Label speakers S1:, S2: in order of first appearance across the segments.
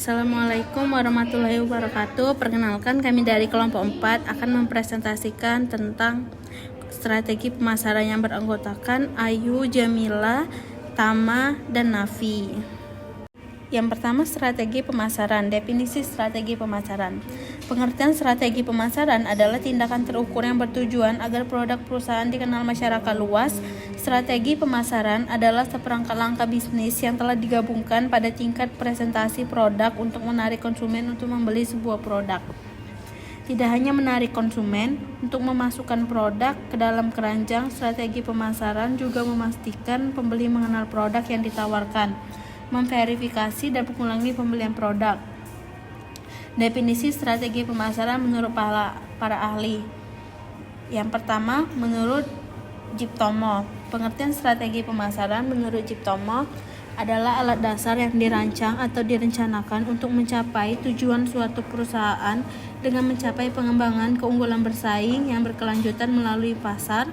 S1: Assalamualaikum warahmatullahi wabarakatuh. Perkenalkan, kami dari kelompok 4 akan mempresentasikan tentang strategi pemasaran yang beranggotakan Ayu, Jamila, Tama, dan Nafi. Yang pertama, strategi pemasaran. Definisi strategi pemasaran. Pengertian strategi pemasaran adalah tindakan terukur yang bertujuan agar produk perusahaan dikenal masyarakat luas. Strategi pemasaran adalah seperangkat langkah bisnis yang telah digabungkan pada tingkat presentasi produk untuk menarik konsumen untuk membeli sebuah produk. Tidak hanya menarik konsumen untuk memasukkan produk ke dalam keranjang, strategi pemasaran juga memastikan pembeli mengenal produk yang ditawarkan, memverifikasi dan mengulangi pembelian produk. Definisi strategi pemasaran menurut para ahli. Yang pertama, menurut Jiptomo. Pengertian strategi pemasaran menurut Jiptomo adalah alat dasar yang dirancang atau direncanakan untuk mencapai tujuan suatu perusahaan dengan mencapai pengembangan keunggulan bersaing yang berkelanjutan melalui pasar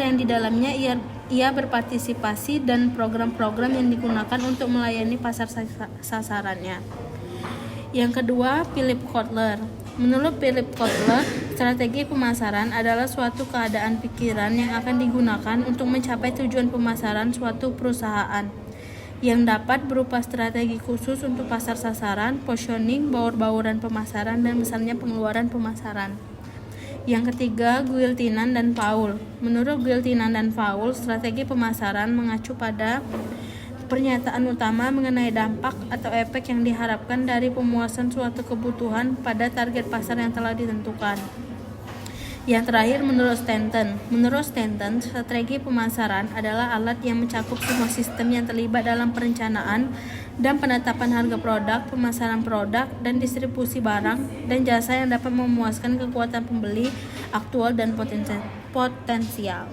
S1: yang di dalamnya ia berpartisipasi dan program-program yang digunakan untuk melayani pasar sasarannya. Yang kedua, Philip Kotler. Menurut Philip Kotler, strategi pemasaran adalah suatu keadaan pikiran yang akan digunakan untuk mencapai tujuan pemasaran suatu perusahaan, yang dapat berupa strategi khusus untuk pasar sasaran, positioning, baur-bauran pemasaran, dan misalnya pengeluaran pemasaran. Yang ketiga, Guiltinan dan Paul. Menurut Guiltinan dan Paul, strategi pemasaran mengacu pada pernyataan utama mengenai dampak atau efek yang diharapkan dari pemuasan suatu kebutuhan pada target pasar yang telah ditentukan. Yang terakhir, menurut Stanton. Menurut Stanton, strategi pemasaran adalah alat yang mencakup semua sistem yang terlibat dalam perencanaan dan penetapan harga produk, pemasaran produk, dan distribusi barang dan jasa yang dapat memuaskan kekuatan pembeli aktual dan potensial.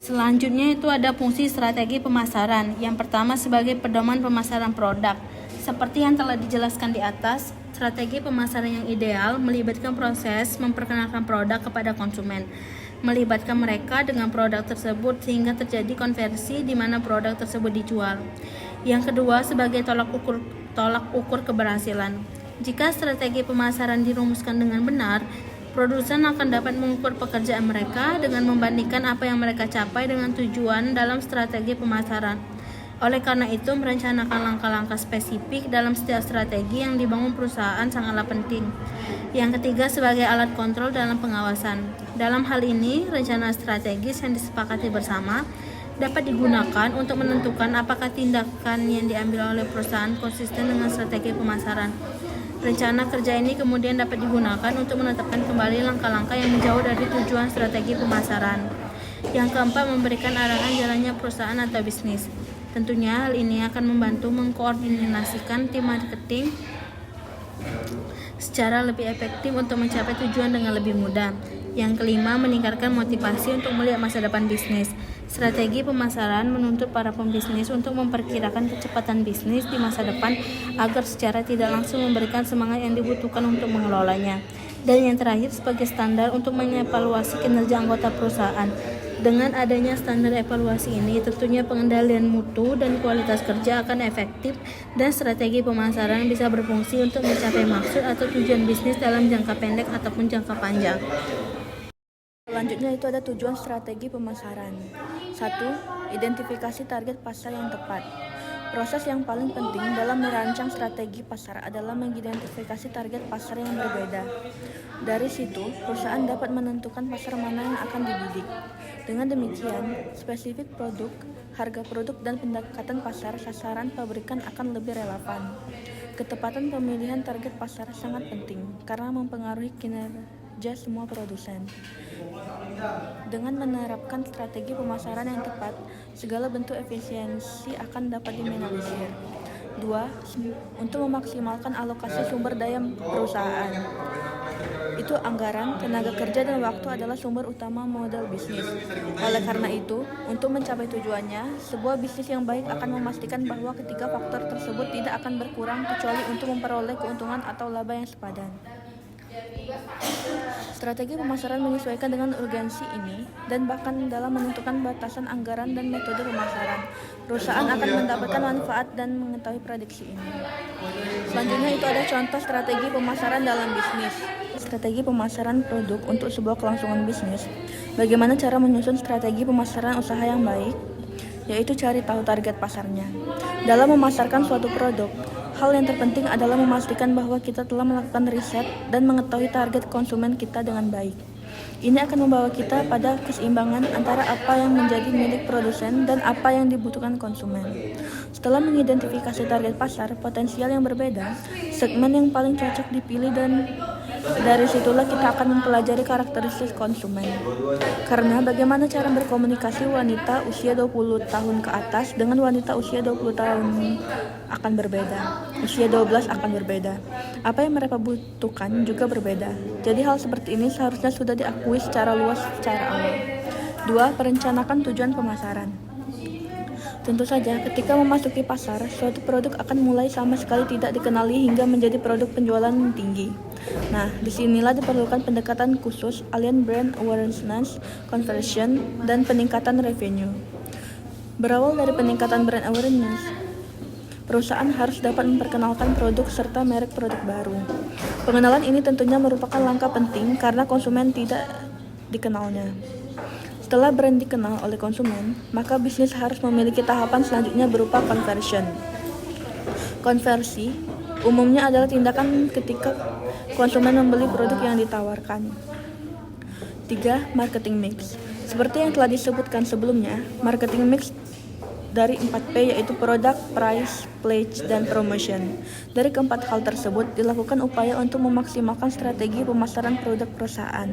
S1: Selanjutnya itu ada fungsi strategi pemasaran. Yang pertama, sebagai pedoman pemasaran produk. Seperti yang telah dijelaskan di atas, strategi pemasaran yang ideal melibatkan proses memperkenalkan produk kepada konsumen, melibatkan mereka dengan produk tersebut sehingga terjadi konversi di mana produk tersebut dijual. Yang kedua, sebagai tolak ukur keberhasilan. Jika strategi pemasaran dirumuskan dengan benar, produsen akan dapat mengukur pekerjaan mereka dengan membandingkan apa yang mereka capai dengan tujuan dalam strategi pemasaran. Oleh karena itu, merencanakan langkah-langkah spesifik dalam setiap strategi yang dibangun perusahaan sangatlah penting. Yang ketiga, sebagai alat kontrol dalam pengawasan. Dalam hal ini, rencana strategis yang disepakati bersama dapat digunakan untuk menentukan apakah tindakan yang diambil oleh perusahaan konsisten dengan strategi pemasaran. Rencana kerja ini kemudian dapat digunakan untuk menetapkan kembali langkah-langkah yang menjauh dari tujuan strategi pemasaran. Yang keempat, memberikan arahan jalannya perusahaan atau bisnis. Tentunya hal ini akan membantu mengkoordinasikan tim marketing secara lebih efektif untuk mencapai tujuan dengan lebih mudah. Yang kelima, meningkatkan motivasi untuk melihat masa depan bisnis. Strategi pemasaran menuntut para pembisnis untuk memperkirakan kecepatan bisnis di masa depan agar secara tidak langsung memberikan semangat yang dibutuhkan untuk mengelolanya. Dan yang terakhir, sebagai standar untuk mengevaluasi kinerja anggota perusahaan. Dengan adanya standar evaluasi ini, tentunya pengendalian mutu dan kualitas kerja akan efektif dan strategi pemasaran bisa berfungsi untuk mencapai maksud atau tujuan bisnis dalam jangka pendek ataupun jangka panjang.
S2: Selanjutnya itu ada tujuan strategi pemasaran. 1. Identifikasi target pasar yang tepat. Proses yang paling penting dalam merancang strategi pasar adalah mengidentifikasi target pasar yang berbeda. Dari situ, perusahaan dapat menentukan pasar mana yang akan dibidik. Dengan demikian, spesifik produk, harga produk, dan pendekatan pasar sasaran pabrikan akan lebih relevan. Ketepatan pemilihan target pasar sangat penting karena mempengaruhi kinerja semua produsen. Dengan menerapkan strategi pemasaran yang tepat, segala bentuk efisiensi akan dapat diminimalisir. 2. Untuk memaksimalkan alokasi sumber daya perusahaan. Itu anggaran, tenaga kerja, dan waktu adalah sumber utama modal bisnis. Oleh karena itu, untuk mencapai tujuannya, sebuah bisnis yang baik akan memastikan bahwa ketiga faktor tersebut tidak akan berkurang kecuali untuk memperoleh keuntungan atau laba yang sepadan. Strategi pemasaran menyesuaikan dengan urgensi ini dan bahkan dalam menentukan batasan anggaran dan metode pemasaran. Perusahaan akan mendapatkan manfaat dan mengetahui prediksi ini. Selanjutnya itu ada contoh strategi pemasaran dalam bisnis. Strategi pemasaran produk untuk sebuah kelangsungan bisnis. Bagaimana cara menyusun strategi pemasaran usaha yang baik? Yaitu cari tahu target pasarnya. Dalam memasarkan suatu produk, hal yang terpenting adalah memastikan bahwa kita telah melakukan riset dan mengetahui target konsumen kita dengan baik. Ini akan membawa kita pada keseimbangan antara apa yang menjadi milik produsen dan apa yang dibutuhkan konsumen. Setelah mengidentifikasi target pasar potensial yang berbeda, segmen yang paling cocok dipilih dan dari situlah kita akan mempelajari karakteristik konsumen. Karena bagaimana cara berkomunikasi wanita usia 20 tahun ke atas dengan wanita usia 20 tahun akan berbeda. Usia 12 akan berbeda. Apa yang mereka butuhkan juga berbeda. Jadi hal seperti ini seharusnya sudah diakui secara luas secara awal. 2. Perencanakan tujuan pemasaran. Tentu saja, ketika memasuki pasar, suatu produk akan mulai sama sekali tidak dikenali hingga menjadi produk penjualan tinggi. Nah, disinilah diperlukan pendekatan khusus, alien brand awareness, conversion, dan peningkatan revenue. Berawal dari peningkatan brand awareness, perusahaan harus dapat memperkenalkan produk serta merek produk baru. Pengenalan ini tentunya merupakan langkah penting karena konsumen tidak dikenalnya. Setelah brand dikenal oleh konsumen, maka bisnis harus memiliki tahapan selanjutnya berupa conversion. Konversi umumnya adalah tindakan ketika konsumen membeli produk yang ditawarkan. 3. Marketing mix. Seperti yang telah disebutkan sebelumnya, marketing mix dari 4P yaitu product, price, pledge, dan promotion. Dari keempat hal tersebut dilakukan upaya untuk memaksimalkan strategi pemasaran produk perusahaan.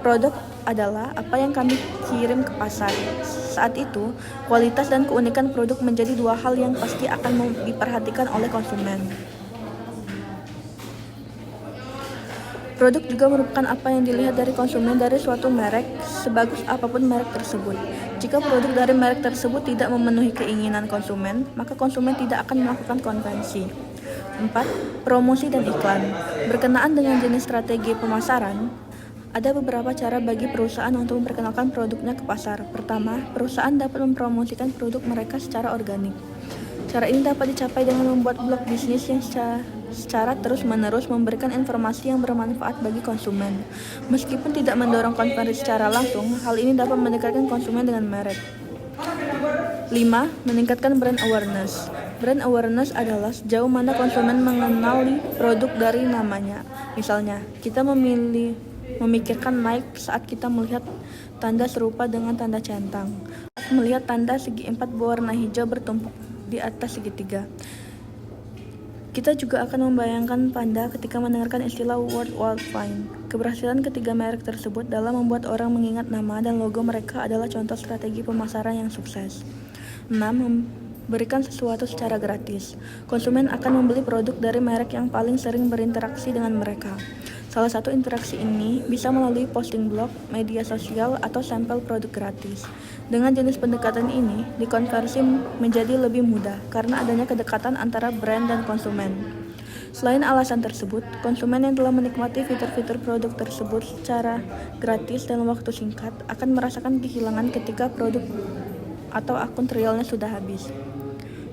S2: Produk adalah apa yang kami kirim ke pasar. Saat itu, kualitas dan keunikan produk menjadi dua hal yang pasti akan diperhatikan oleh konsumen. Produk juga merupakan apa yang dilihat dari konsumen dari suatu merek, sebagus apapun merek tersebut. Jika produk dari merek tersebut tidak memenuhi keinginan konsumen, maka konsumen tidak akan melakukan konversi. 4. Promosi dan iklan. Berkenaan dengan jenis strategi pemasaran, ada beberapa cara bagi perusahaan untuk memperkenalkan produknya ke pasar. Pertama, perusahaan dapat mempromosikan produk mereka secara organik. Cara ini dapat dicapai dengan membuat blog bisnis yang secara terus-menerus memberikan informasi yang bermanfaat bagi konsumen. Meskipun tidak mendorong konversi secara langsung, hal ini dapat mendekatkan konsumen dengan merek. 5. Meningkatkan brand awareness. Brand awareness adalah sejauh mana konsumen mengenali produk dari namanya. Misalnya, kita memikirkan Nike saat kita melihat tanda serupa dengan tanda centang, saat melihat tanda segi empat berwarna hijau bertumpuk di atas segitiga. Kita juga akan membayangkan panda ketika mendengarkan istilah World Wide Fine. Keberhasilan ketiga merek tersebut dalam membuat orang mengingat nama dan logo mereka adalah contoh strategi pemasaran yang sukses. 6. Memberikan sesuatu secara gratis. Konsumen akan membeli produk dari merek yang paling sering berinteraksi dengan mereka. Salah satu interaksi ini bisa melalui posting blog, media sosial, atau sampel produk gratis. Dengan jenis pendekatan ini, dikonversi menjadi lebih mudah karena adanya kedekatan antara brand dan konsumen. Selain alasan tersebut, konsumen yang telah menikmati fitur-fitur produk tersebut secara gratis dalam waktu singkat akan merasakan kehilangan ketika produk atau akun trialnya sudah habis.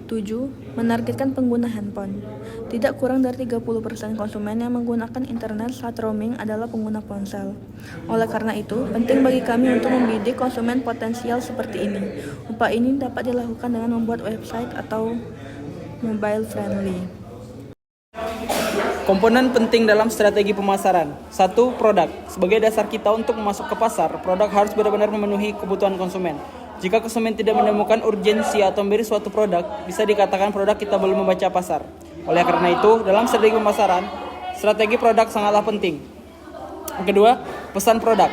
S2: 7. Menargetkan pengguna handphone. Tidak kurang dari 30% konsumen yang menggunakan internet saat roaming adalah pengguna ponsel. Oleh karena itu, penting bagi kami untuk membidik konsumen potensial seperti ini. Upaya ini dapat dilakukan dengan membuat website atau mobile friendly.
S3: Komponen penting dalam strategi pemasaran. 1. Produk. Sebagai dasar kita untuk masuk ke pasar, produk harus benar-benar memenuhi kebutuhan konsumen. Jika konsumen tidak menemukan urgensi atau membeli suatu produk, bisa dikatakan produk kita belum membaca pasar. Oleh karena itu, dalam strategi pemasaran, strategi produk sangatlah penting. Yang kedua, pesan produk.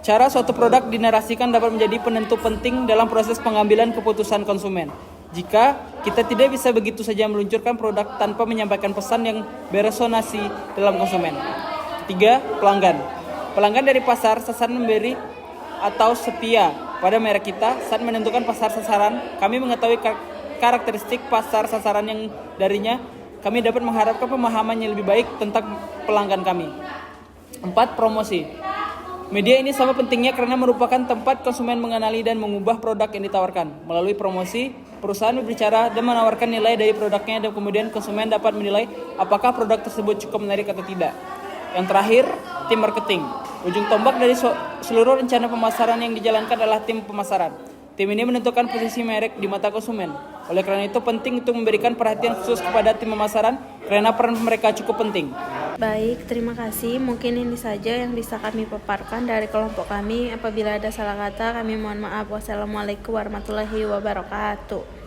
S3: Cara suatu produk dinarasikan dapat menjadi penentu penting dalam proses pengambilan keputusan konsumen. Jika kita tidak bisa begitu saja meluncurkan produk tanpa menyampaikan pesan yang beresonansi dalam konsumen. Ketiga, pelanggan. Pelanggan dari pasar sasaran memberi atau setia pada merek kita. Saat menentukan pasar sasaran, kami mengetahui karakteristik pasar sasaran yang darinya kami dapat mengharapkan pemahaman yang lebih baik tentang pelanggan kami. 4. Promosi. Media ini sama pentingnya karena merupakan tempat konsumen mengenali dan mengubah produk yang ditawarkan. Melalui promosi, perusahaan berbicara dan menawarkan nilai dari produknya dan kemudian konsumen dapat menilai apakah produk tersebut cukup menarik atau tidak. Yang terakhir, tim marketing. Ujung tombak dari seluruh rencana pemasaran yang dijalankan adalah tim pemasaran. Tim ini menentukan posisi merek di mata konsumen. Oleh karena itu penting untuk memberikan perhatian khusus kepada tim pemasaran karena peran mereka cukup penting.
S1: Baik, terima kasih. Mungkin ini saja yang bisa kami paparkan dari kelompok kami. Apabila ada salah kata, kami mohon maaf. Wassalamualaikum warahmatullahi wabarakatuh.